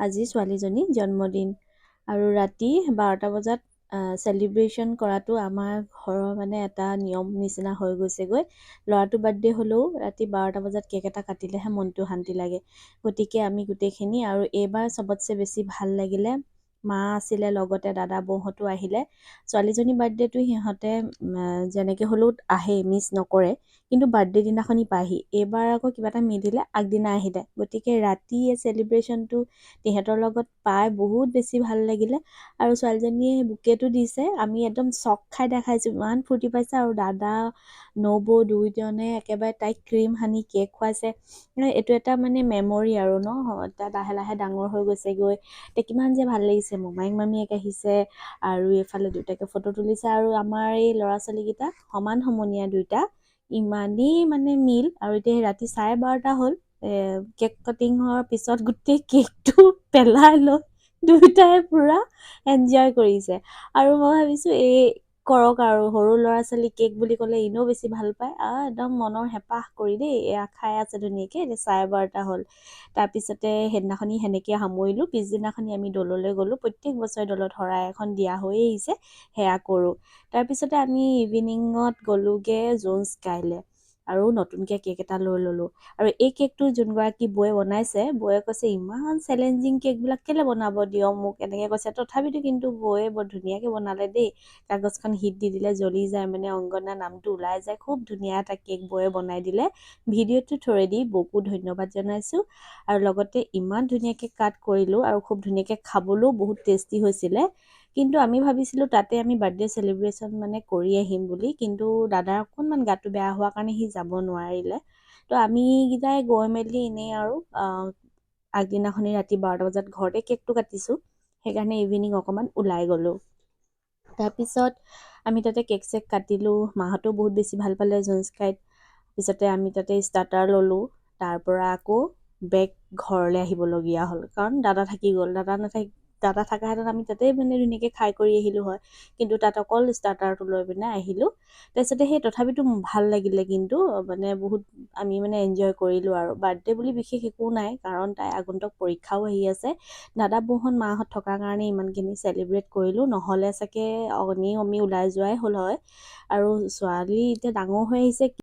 আজি ছোৱালীজনী জন্মদিন আৰু ৰাতি 12টা বজাত চেলিব্ৰেশ্যন কৰাটো আমাৰ ঘৰৰ মানে এটা নিয়ম নিচিনা হৈ গৈছেগৈ। ল'ৰাটো বাৰ্থডে হ'লেও ৰাতি 12টা বজাত কেক এটা কাটিলেহে মনটো শান্তি লাগে। গতিকে আমি গোটেইখিনি আৰু এইবাৰ চবতছে বেছি ভাল লাগিলে মা আছিলে লগতে দাদা বৌহঁতো আহিলে। ছোৱালীজনী বাৰ্থডেটো সিহঁতে যেনেকৈ হ'লেও আহেই, মিছ নকৰে, কিন্তু বাৰ্থডে দিনাখনি পায়হি। এইবাৰ আকৌ কিবা এটা মিলিলে আগদিনা আহিলে, গতিকে ৰাতি চেলিব্ৰেশ্যনটো তেহেঁতৰ লগত পাই বহুত বেছি ভাল লাগিলে। আৰু ছোৱালীজনীয়ে বুকেটো দিছে, আমি একদম চক খাই দেখাইছোঁ, ইমান ফূৰ্তি পাইছে। আৰু দাদা নবৌ দুইজনে একেবাৰে তাইক ক্ৰীম সানি কেক খুৱাইছে। এইটো এটা মানে মেমৰি আৰু ন, এতিয়া লাহে লাহে ডাঙৰ হৈ গৈছেগৈ। এতিয়া কিমান যে ভাল লাগিছে, মোমায়েক মামীয়েক আহিছে আৰু এইফালে দুয়োটাকে ফটো তুলিছে। আৰু আমাৰ এই ল'ৰা ছোৱালীকেইটা সমান সমনীয়া দুইটা, ইমানেই মানে মিল। আৰু এতিয়া ৰাতি 12:30 হ'ল, কেক কাটিঙৰ পিছত গোটেই কেকটো পেলাই লৈ দুয়োটাই পূৰা এনজয় কৰিছে। আৰু মই ভাবিছোঁ এই কৰক আৰু, সৰু ল'ৰা ছোৱালী কেক বুলি ক'লে এনেও বেছি ভাল পায়। একদম মনৰ হেঁপাহ কৰি দেই, এয়া খাই আছে ধুনীয়াকৈ। এতিয়া 12:30 হ'ল। তাৰপিছতে সেইদিনাখনি সেনেকৈ সামৰিলোঁ। পিছদিনাখনি আমি দৌললৈ গ'লোঁ। প্ৰত্যেক বছৰে দৌলত শৰাই এখন দিয়া হৈয়ে আহিছে, সেয়া কৰোঁ। তাৰপিছতে আমি ইভিনিঙত গ'লোগৈ জোন স্কাইলৈ আৰু নতুনকৈ কেক এটা লৈ ল'লোঁ। আৰু এই কেকটো যোনগৰাকী বৌয়ে বনাইছে, বৌয়ে কৈছে ইমান চেলেঞ্জিং কেকবিলাক কেলৈ বনাব দিয় মোক, এনেকৈ কৈছে। তথাপিতো কিন্তু বৌয়ে বৰ ধুনীয়াকৈ বনালে দেই। কাগজখন হিট দি দিলে জ্বলি যায়, মানে অংগনা নামটো ওলাই যায়। খুব ধুনীয়া এটা কেক বৌয়ে বনাই দিলে। ভিডিঅ'টো থ্ৰুৱেদি বৌকো ধন্যবাদ জনাইছোঁ। আৰু লগতে ইমান ধুনীয়াকৈ কাট কৰিলোঁ আৰু খুব ধুনীয়াকৈ খাবলৈও বহুত টেষ্টি হৈছিলে। কিন্তু আমি ভাবিছিলোঁ তাতে আমি বাৰ্থডে চেলিব্ৰেশ্যন মানে কৰি আহিম বুলি, কিন্তু দাদাৰ অকণমান গাটো বেয়া হোৱাৰ কাৰণে সি যাব নোৱাৰিলে। তো আমিকেইটাই গৈ মেলি এনেই আৰু আগদিনাখনি ৰাতি 12টা বজাত ঘৰতে কেকটো কাটিছোঁ, সেইকাৰণে ইভিনিং অকণমান ওলাই গ'লোঁ। তাৰপিছত আমি তাতে কেক চেক কাটিলোঁ, মাহঁতেও বহুত বেছি ভাল পালে জোন স্কাইত। পিছতে আমি তাতে ষ্টাৰ্টাৰ ল'লোঁ। তাৰপৰা আকৌ বেক ঘৰলৈ আহিবলগীয়া হ'ল, কাৰণ দাদা থাকি গ'ল। দাদা থকাহেঁতেন আমি তাতেই মানে ধুনীয়াকৈ খাই কৰি আহিলোঁ হয়, কিন্তু তাত অকল ষ্টাৰ্টাৰটো লৈ পিনে আহিলোঁ। তাৰপিছতে সেই তথাপিতো ভাল লাগিলে, কিন্তু মানে বহুত আমি মানে এনজয় কৰিলোঁ। আৰু বাৰ্থডে বুলি বিশেষ একো নাই, কাৰণ তাই আগন্তুক পৰীক্ষাও আহি আছে। দাদা বৌহঁত মাহঁত থকাৰ কাৰণে ইমানখিনি চেলিব্ৰেট কৰিলোঁ, নহ'লে চাগে আমি ওলাই যোৱাই হ'ল হয়। আৰু ছোৱালী এতিয়া ডাঙৰ হৈ আহিছে।